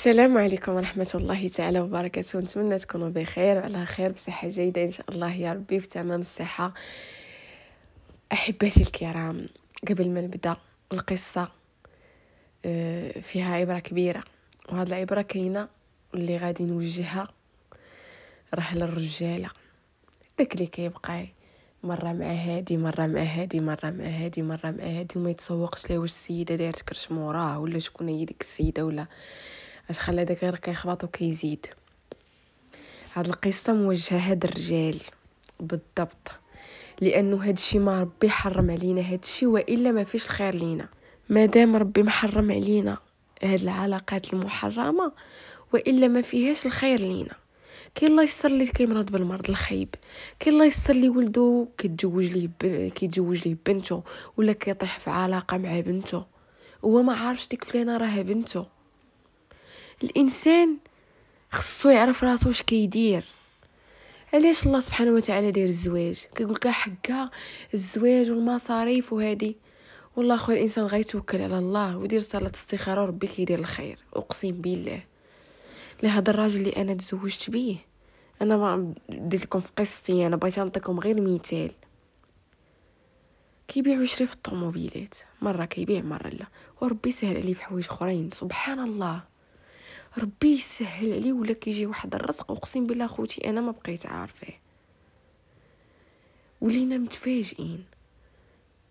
السلام عليكم ورحمة الله تعالى وبركاته. نتمنى تكونوا بخير وعلى خير بصحة جيدة إن شاء الله يا ربي، في تمام الصحة. أحبتي الكرام، قبل ما نبدأ القصة فيها عبرة كبيرة، وهذه العبرة كاينة اللي غادي نوجهها راه للرجالة، داك اللي كيبقى مرة مع هادي مرة مع هادي مرة مع هادي مرة مع هادي وما يتسوقش ليه واش السيدة دايرت كرش موراه ولا شكون هي ديك السيدة، ولا اش خلى داك غير كيخبط وكيزيد. هاد القصة موجهة هاد الرجال بالضبط، لانه هاد الشيء ما ربي حرم علينا هاد الشيء، والا ما فيش الخير لينا. مادام ربي محرم علينا هاد العلاقات المحرمة، والا ما فيهاش الخير لينا. كاين الله يسر لي كيمرض بالمرض الخايب، كاين الله يسر لي ولدو كيتزوج ليه بنته، ولا كيطيح في علاقة مع بنته هو ما عارفش ديك فلانة راها بنته. الانسان خصو يعرف راسو واش كيدير. علاش الله سبحانه وتعالى داير الزواج؟ كيقول لك حقا الزواج والمصاريف وهادي. والله خويا الانسان غيتوكل على الله ودير صلاه استخاره وربي كيدير الخير، اقسم بالله. لهذا الراجل اللي انا تزوجت بيه، انا ما درت لكم في قصتي، انا بغيت نعطيكم غير مثال. كيبيع ويشري في الطوموبيلات، مره كيبيع مره لا، وربي سهل عليه في حوايج اخرين. سبحان الله، ربي يسهل عليه ولا كيجي واحد الرزق. اقسم بالله خوتي انا ما بقيت عارفه، ولينا متفاجئين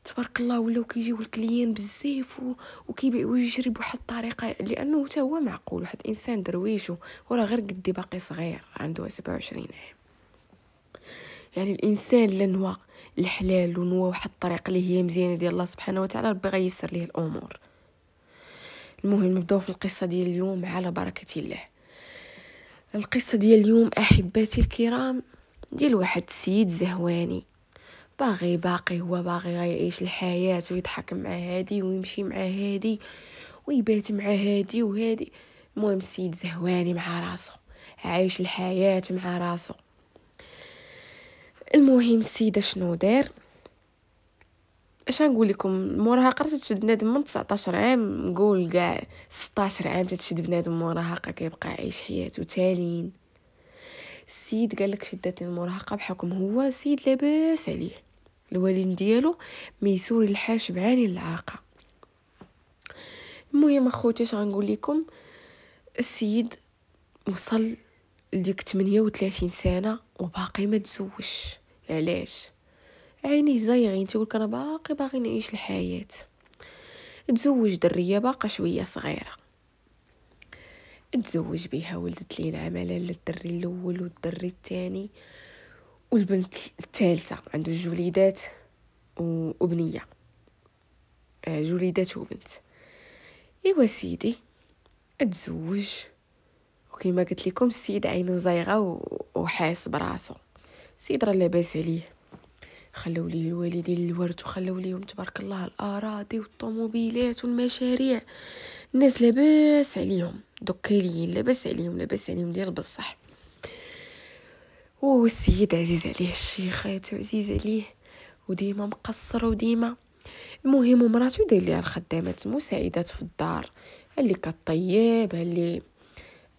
تبارك الله. ولاو كيجيو الكليان بزاف وكيبيع ويشري بواحد الطريقه، لانه حتى هو معقول واحد الانسان درويش وراه غير قدي باقي صغير عنده 27 عام. يعني الانسان لنوى الحلال ونوى واحد الطريقه اللي هي مزيانه ديال الله سبحانه وتعالى، ربي غيسر ليه الامور. المهم نبداو في القصه ديال اليوم على بركه الله. القصه ديال اليوم احباتي الكرام ديال واحد السيد زهواني، باقي هو باغي يعيش الحياة ويضحك مع هادي ويمشي مع هادي ويبات مع هادي وهادي. المهم السيد زهواني مع راسو، عايش الحياة مع راسو. المهم السيدة شنو دار؟ اش نقول لكم، المراهقه تشد بنادم من 19 عام، نقول كاع 16 عام تشد بنادم مراهقه كيبقى عايش حياته تالين. السيد قال لك شدتني المراهقه بحكم هو سيد لاباس عليه، الوالدين ديالو ميسور الحال شبعاني العاقه. المهم اخوتي اش غنقول لكم، السيد وصل لديك 38 سنه وباقي ما تزوجش. علاش؟ عينيه زايغين، تقول انا باغي نعيش الحياه. تزوج دريه باقا شويه صغيره، تزوج بها، ولدت ليه عملا للدري الاول والدري الثاني والبنت الثالثه. عنده جوليدات وبنيه، جوليدات وبنت. ايوا سيدي اتزوج، وكما قلت لكم السيد عينو زايغه وحاس براسو. السيد راه لاباس عليه، خلوا ليه الوالدين الورث وخلوا ليهم تبارك الله الاراضي والطوموبيلات والمشاريع. الناس لاباس عليهم، دوك كاينين لاباس عليهم ديال بصح. والسيد عزيز عليه الشيخات وعزيز عليه وديما مقصر وديما. المهم مراته داير ليها الخدامات مساعدات في الدار، اللي كطيب،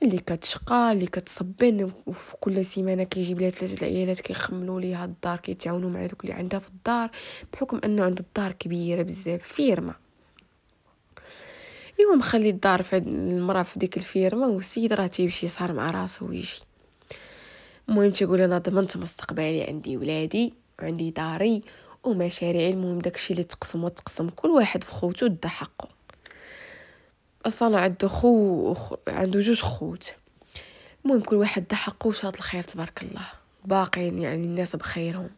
اللي كتشقى، اللي كتصبن، وفي كل سيمانه كيجيب لها 3 العيالات كيخملوا ليها الدار، كيتعاونوا مع دوك اللي عندها في الدار بحكم انه عند الدار كبيره بزاف، فيرما. ايوا مخلي الدار في المراه في ديك الفيرما، والسيد راه تيمشي صار مع راسو ويجي. المهم تيقول انا ضمنت مستقبلي، عندي ولادي وعندي داري ومشاريعي. المهم داكشي اللي تقسم كل واحد في خوتو دا حقه. اصلا عنده 2 خوت. المهم كل واحد دا حقه وشاط الخير تبارك الله، باقين يعني الناس بخيرهم.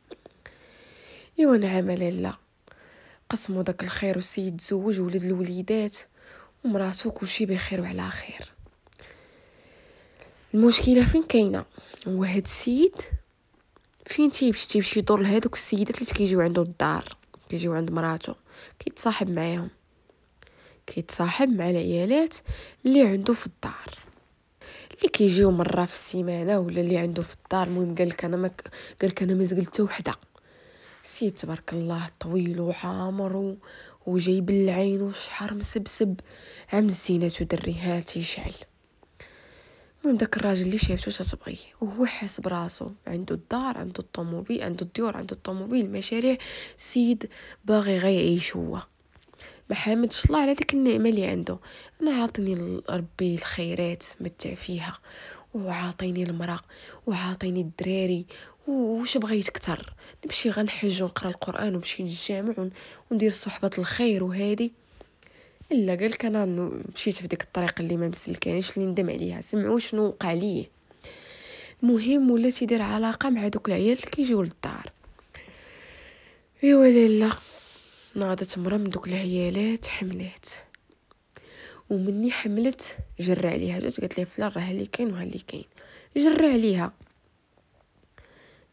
ايوا نعم لاله، قسموا داك الخير، والسيد تزوج وولد الوليدات ومراتو كلشي بخير وعلى خير. المشكله فين كاينه؟ هو هاد السيد فين تيمشي يدور لهادوك السيدات اللي كيجيو عنده الدار، كيجيو عند مراته، كيتصاحب معاهم، كيتصاحب مع العيالات اللي عنده في الدار، اللي كيجيو مره في السيمانه ولا اللي عنده في الدار. المهم قال لك انا ما زقلت حتى وحده. سيد تبارك الله طويل وعامر وجايب العين وشحر مسبسب، عم الزينات ودريها تيشعل. المهم داك الراجل اللي شافته تتبغيه وهو حاس براسو عنده الدار، عنده الطوموبيل، عنده الديور، عنده الطوموبيل، المشاريع، سيد باغي غير يعيش هو، ما حامدش الله على ديك النعمه اللي عنده. انا عاطيني ربي الخيرات متع فيها، وعاطيني المراه، وعاطيني الدراري، وش بغيت كتر؟ نمشي غنحج ونقرا القران ونمشي للجامع وندير صحبه الخير وهادي. الا قالك انا مشيت في ديك الطريق اللي ما مسلكانيش، اللي ندم عليها. سمعوا شنو وقع ليه. المهم ولا تيدير علاقه مع دوك العيال اللي كيجيو للدار. ايوا لالا ناضت مرا من دوك العيالات حملات، ومني حملت جرى عليها، جات قالت لي فلان راه اللي كاين وها اللي كاين. جرى عليها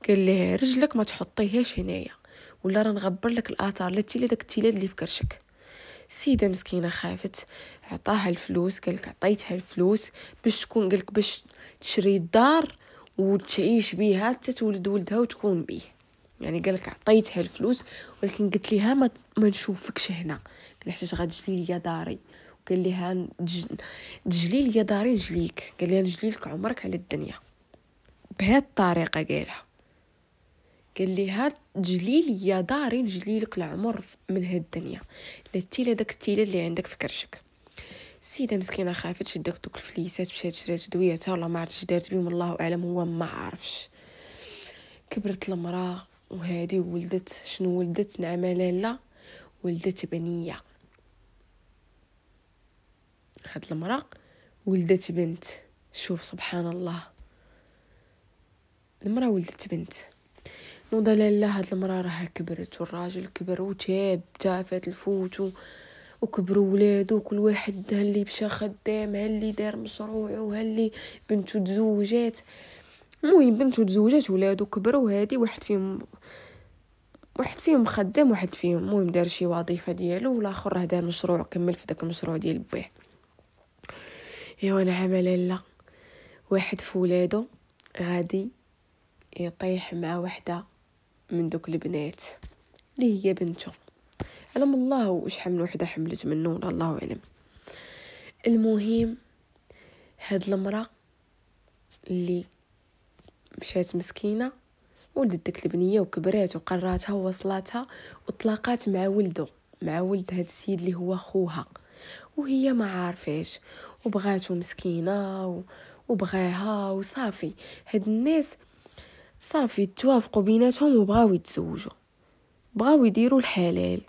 قال لها رجلك ما تحطيهاش هنايا ولا راه نغبر لك الاثار لا داك التيلاد اللي في كرشك. سيده مسكينه خافت، عطاها الفلوس، قالك عطيتها الفلوس باش تكون، قالك باش تشري الدار وتعيش بيها حتى تولد ولدها وتكون بيه. يعني قالك عطيتها الفلوس ولكن قلت ليها ما نشوفكش هنا، قال حتى غتجلي ليا داري. قال ليها تجلي ليا داري نجليك، قال ليها نجلي لك عمرك على الدنيا. بهذه الطريقه قالها، قال ليها تجلي ليا داري نجلي لك العمر من هاد الدنيا، لا تيلا داك التيلاد اللي عندك في كرشك. السيده مسكينه خافت، شدت دوك الفليسات مشات شرات دوياتها، والله ما عرفتش دارت بهم، الله اعلم، هو ما عارفش. كبرت المراه وهادي ولدت. شنو ولدت؟ نعمه لاله، ولدت بنيه. هاد المراه ولدت بنت. شوف سبحان الله، المراه ولدت بنت. نوضه لاله هاد المراه راها كبرت والراجل كبر وتاب تافات الفوت وكبروا ولادو، وكل واحد ها اللي مشى خدام، ها اللي دار مشروع، وها اللي بنته تزوجات. المهم بنته تزوجات ولادو كبروا، هادي واحد فيهم خدام، واحد فيهم المهم دار شي وظيفه ديالو، والاخر راه دار مشروع كمل في داك المشروع ديال بيه. ايوا انا عامله لا واحد في ولادو غادي يطيح مع وحده من دوك البنات اللي هي بنته. علم الله وشحال من وحده حملت منه ولا الله اعلم. المهم هاد المراه اللي مشات مسكينه ولدت ديك البنيه وكبرات وقراتها ووصلاتها وطلقات مع ولده، مع ولد هاد السيد اللي هو خوها، وهي ما عارفاش وبغاتو مسكينه وبغاها وصافي. هاد الناس صافي توافقوا بيناتهم وبغاو يتزوجوا، بغاو يديروا الحلال.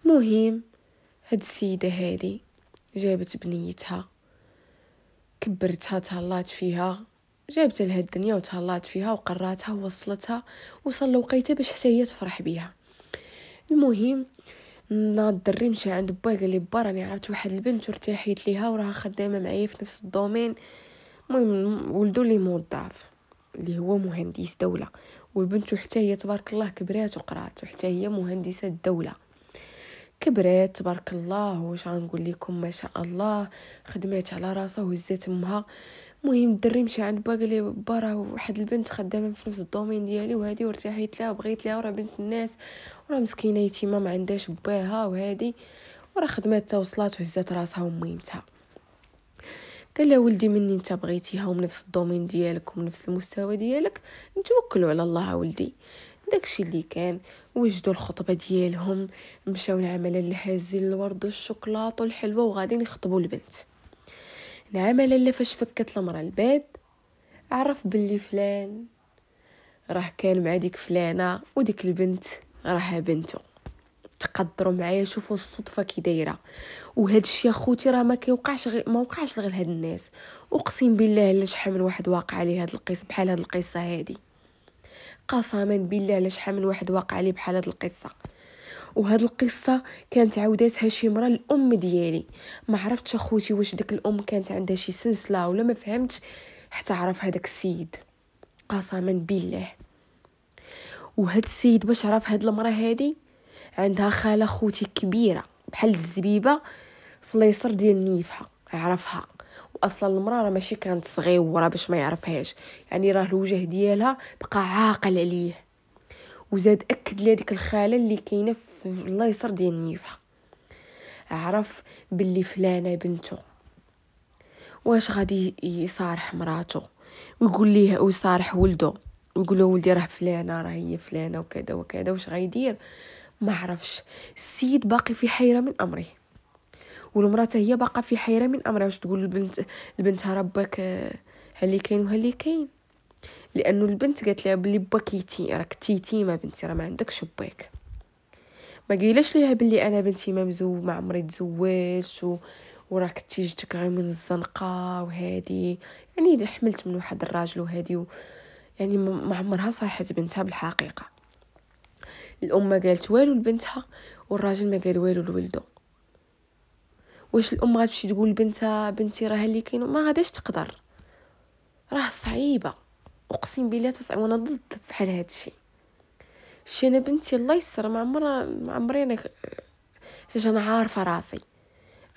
مهم هاد السيده هادي جابت بنيتها، كبرتها، تهلات فيها، جابت لها الدنيا وتهلات فيها وقراتها ووصلتها، وصل وقيته باش حتى هي تفرح بيها. المهم ناض الدري مشى عند با، قال لي با راني عرفت واحد البنت وارتاحيت ليها وراها خدامه معايا في نفس الدومين. المهم ولدو لي موظف اللي هو مهندس دوله، والبنت حتى هي تبارك الله كبرات وقرات وحتى هي مهندسه الدوله، كبرات تبارك الله. واش غنقول لكم، ما شاء الله، خدمات على راسها وهزات امها. المهم الدري مشى عند با، قال لي با راه واحد البنت خدامه في نفس الدومين ديالي وهادي وارتاحيت لها وبغيت لها، وراه بنت الناس، وراه مسكينه يتيمه ما عندهاش باها وهادي، وراه خدمات تا وصلات وهزات راسها وميمتها. قال لها ولدي مني انت بغيتيها ومن نفس الدومين ديالك ومن نفس المستوى ديالك نتوكلوا على الله ولدي. داكشي اللي كان، وجدوا الخطبه ديالهم، مشاو العمل اللي هازين الورد والشوكولاط والحلوى وغاديين يخطبوا البنت. العمل اللي فاش فكت المراه الباب عرف باللي فلان راه كان مع ديك فلانه وديك البنت راها بنته. تقدروا معايا شوفوا الصدفه كي دايره. وهذا الشيء اخوتي راه ما وقعش غير هاد الناس، اقسم بالله الا شحال من واحد واقع عليه هاد القصه بحال هاد القصه هادي، قسما بالله الا شحال من واحد واقع عليه بحال هاد القصه. وهاد القصه كانت عاوداتها شي مرة الام ديالي، ما عرفتش اخوتي واش ديك الام كانت عندها شي سلسله ولا ما فهمتش حتى عرف هذاك السيد، قسما بالله. وهاد السيد باش عرف هاد المراه هادي عندها خاله خوتي كبيره بحال الزبيبه في اليسر ديال نيفها، عرفها. واصلا المراه راه ماشي كانت صغيره باش ما يعرفهاش، يعني راه الوجه ديالها بقى عاقل عليه. وزاد اكد لي ديك الخاله اللي كاينه في اليسر ديال نيفها، عرف باللي فلانه بنته. واش غادي يصارح مراته ويقول ليها او يصارح ولده ويقول له ولدي راه فلانه، راه هي فلانه وكذا وكذا، واش غيدير؟ ما عرفش. السيد باقي في حيره من امره، والمراه هي باقا في حيره من امرها. واش تقول البنت ربك ها اللي كاين وها اللي كاين؟ لانه البنت قالت لها بلي باك راك يتيمه بنتي، راه ما عندكش باك. ما قايلاش ليها بلي انا بنتي ما عمري تزوجت وراك تيجتك غير من الزنقه وهادي، يعني حملت من واحد الراجل وهادي يعني ما عمرها صارحت بنتها بالحقيقه. الام ما قالت والو لبنتها والراجل ما قال والو لولده. واش الام غتمشي تقول لبنتها بنتي راه اللي كاين؟ ما غاديش تقدر، راه صعيبه، اقسم بالله تصعب. وانا ضد بحال هذا الشيء. انا بنتي الله يسر ما عمري انا انا عارفه راسي،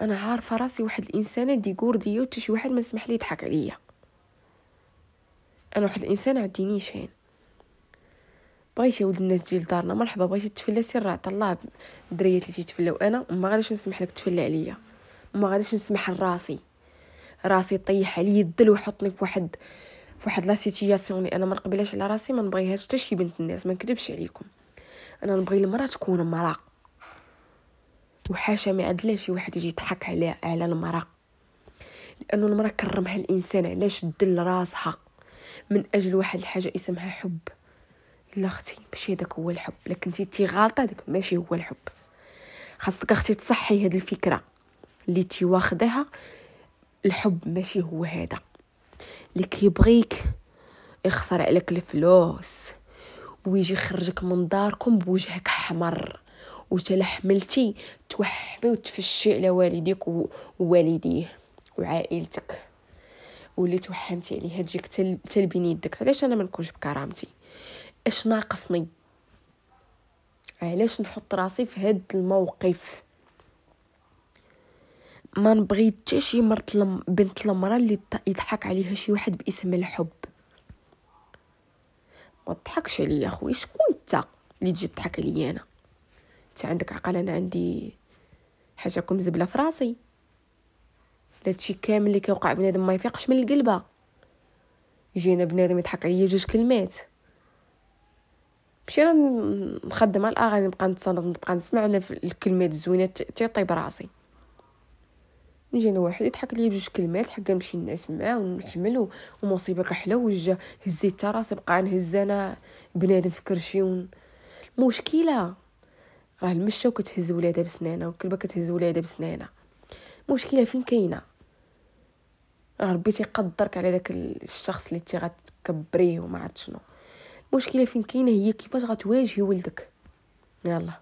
انا عارفه راسي واحد الانسانه ديكورديه وحتى شي واحد ما سمح لي يضحك عليا. انا واحد الانسان عندي نيشان، بغيتي ولد الناس تجي لدارنا مرحبا، بغيتي تفلى سير عطا الله الدريات اللي تيتفلاو. انا ما غاديش نسمح لك تفلى عليا، ما غاديش نسمح لراسي طيح عليا الدل ويحطني في واحد لا سيتياسيون اللي انا ما نقبلهاش على راسي. ما نبغيهاش حتى شي بنت الناس، ما نكذبش عليكم. انا نبغي المراه تكون مراه، وحاشا ما عدلا شي واحد يجي يضحك على المراه، لانه المراه كرمها الانسان علاش دل راسها من اجل واحد الحاجه اسمها حب. لا اختي ماشي هذاك هو الحب، لكن انتي غالطه، داك ماشي هو الحب. خاصك اختي تصحي هذه الفكره اللي تي واخدها. الحب ماشي هو هذا اللي كيبغيك يخسر عليك الفلوس ويجي يخرجك من داركم بوجهك حمر وتلحملتي توحمي وتفشي على والديك ووالديه وعائلتك، واللي توحمتي عليها تجيك تلبين يدك. علاش انا ما نكونش بكرامتي؟ اش ناقصني؟ علاش نحط راسي في هاد الموقف؟ ما نبغي حتى شي بنت المراه اللي يضحك عليها شي واحد باسم الحب. ما تضحكش عليا اخويا، شكون انت اللي تجي تضحك عليا؟ انا انت عندك عقل، انا عندي حاجاكم زبله في راسي. هادشي كامل اللي كيوقع بنادم ما يفيقش من القلبه. يجينا بنادم يضحك عليا بجوج كلمات، ماشي نخدم على الاغاني نبقى نتصنت نبقى نسمع الكلمات الزوينات تيطيب راسي. يجينا واحد يضحك ليا بجوج كلمات حقا نمشي نعس معاه ونحمل ومصيبه كحله وجه هزيت راسي بقى نهز انا بنادم في كرشي. المشكله راه المشة كتهز ولادها بسنانها والكلبه كتهز ولادها بسنانها. المشكله فين كاينه؟ راه ربي تيقدرك على داك الشخص اللي تي غتكبريه وما عرفت شنو. المشكله فين كاينه هي كيفاش غتواجهي ولدك. يلا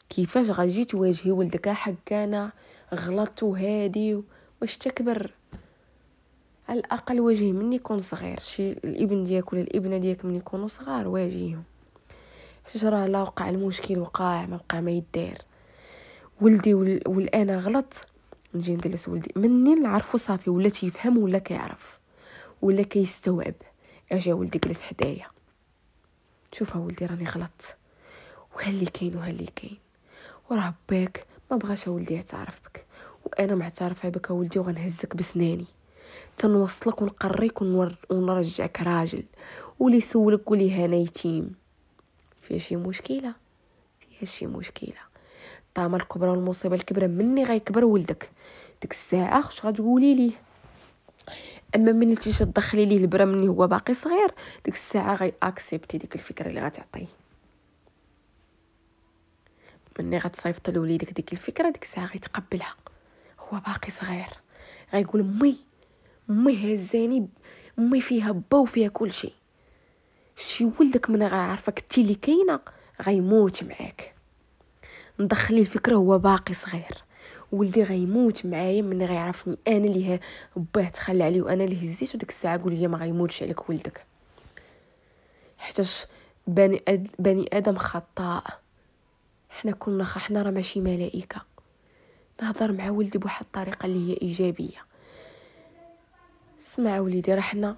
كيفاش غتجي تواجهي ولدك؟ حق انا غلطت وهادي واش تكبر؟ على الاقل واجهي من يكون صغير. شي الابن ديالك ولا الابنه ديالك من يكونوا صغار واجهيهم. حيت راه لا وقع المشكل وقع ما بقى ما يدار. ولدي والانا غلط نجي نجلس ولدي منين نعرفو صافي ولا تيفهم ولا كيعرف ولا كيستوعب. اجا ولدي جلس حدايا، شوف ولدي راني غلط وها اللي كاين وها اللي كاين، وراه باك ما بغاش ولدي يعترف بك وانا معترفه بك ولدي وغنهزك بسناني تنوصلك ونقريك ونرجعك راجل. واللي يسولك قولي انا يتيم. فيها شي مشكله؟ فيها شي مشكله؟ الطامه الكبرى والمصيبه الكبرى مني غيكبر ولدك ديك الساعه اش غتقولي ليه؟ اما ملي تيجي تدخلي ليه البرا مني هو باقي صغير ديك الساعه غي اكسبتي ديك الفكره اللي غتعطيه. مني غتصيفط لوليدك ديك الفكره ديك الساعه غيتقبلها. هو باقي صغير غيقول امي هزاني، امي فيها با وفيها كل شيء. شي ولدك من غيعرفك انت اللي كاينه غيموت معاك. ندخلي الفكره هو باقي صغير، ولدي غيموت معايا من غيعرفني انا اللي باه تخلى عليه وانا اللي هزيته. ديك الساعه قول لي ما غيموتش عليك ولدك، حيتاش بني ادم خطاء. حنا راه ماشي ملائكه. نهضر مع ولدي بواحد الطريقه اللي هي ايجابيه. اسمع وليدي، راه حنا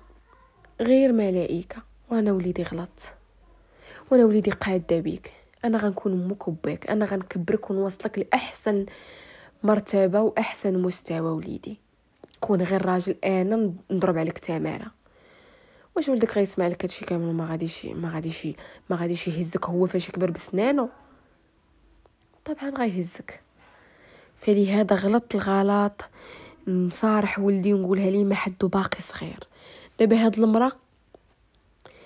غير ملائكه، وانا وليدي غلط وانا وليدي قاده بيك. انا غنكون امك وباك، انا غنكبرك ونوصلك لاحسن مرتبه واحسن مستوى وليدي. كون غير راجل، انا نضرب عليك تماره. واش ولدك غيسمع لك هادشي كامل؟ ما غاديش يهزك هو فاش يكبر بسنانو؟ طبعا غيهزك. فلهذا غلط الغلط نصارح ولدي ونقولها ليه ما حدو باقي صغير. دابا هاد المراه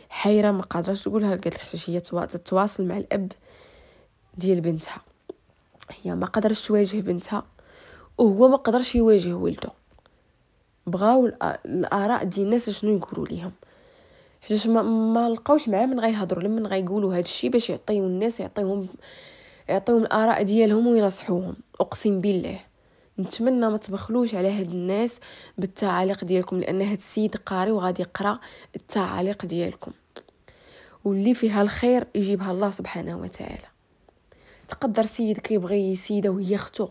حيره ما قادراش تقولها، قالت لك حتى هي تتواصل مع الاب ديال بنتها، هي ما قدرش تواجه بنتها وهو ما قدرش يواجه ولده. بغاو الاراء ديال الناس شنو يقولوا ليهم، حيت ما لقاوش معاه من غيهضروا لمن غيقولوا هذا الشيء باش يعطيو الناس، يعطيوهم الاراء ديالهم وينصحوهم. اقسم بالله نتمنى ما تبخلوش على هاد الناس بالتعاليق ديالكم، لان هاد السيد قاري وغادي يقرا التعاليق ديالكم، واللي فيها الخير يجيبها الله سبحانه وتعالى. تقدر سيد كيبغي سيده وهي اختو،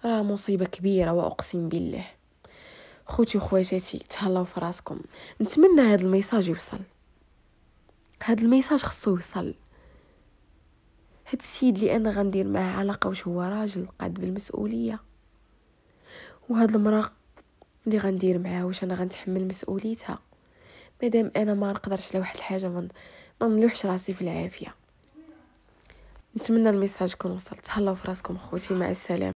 راه مصيبه كبيره. واقسم بالله خوتي وخواتاتي تهلاو في راسكم. نتمنى هذا الميساج يوصل، هذا الميساج خصو يوصل. هاد السيد اللي انا غندير معاه علاقه واش هو راجل قاد بالمسؤوليه، وهاد المراه اللي غندير معاه واش انا غنتحمل مسؤوليتها؟ مادام انا ما نقدرش على واحد الحاجه ما نلوحش راسي في العافيه. نتمنى الميساج يكون وصل. تهلاو في راسكم خوتي، مع السلامه.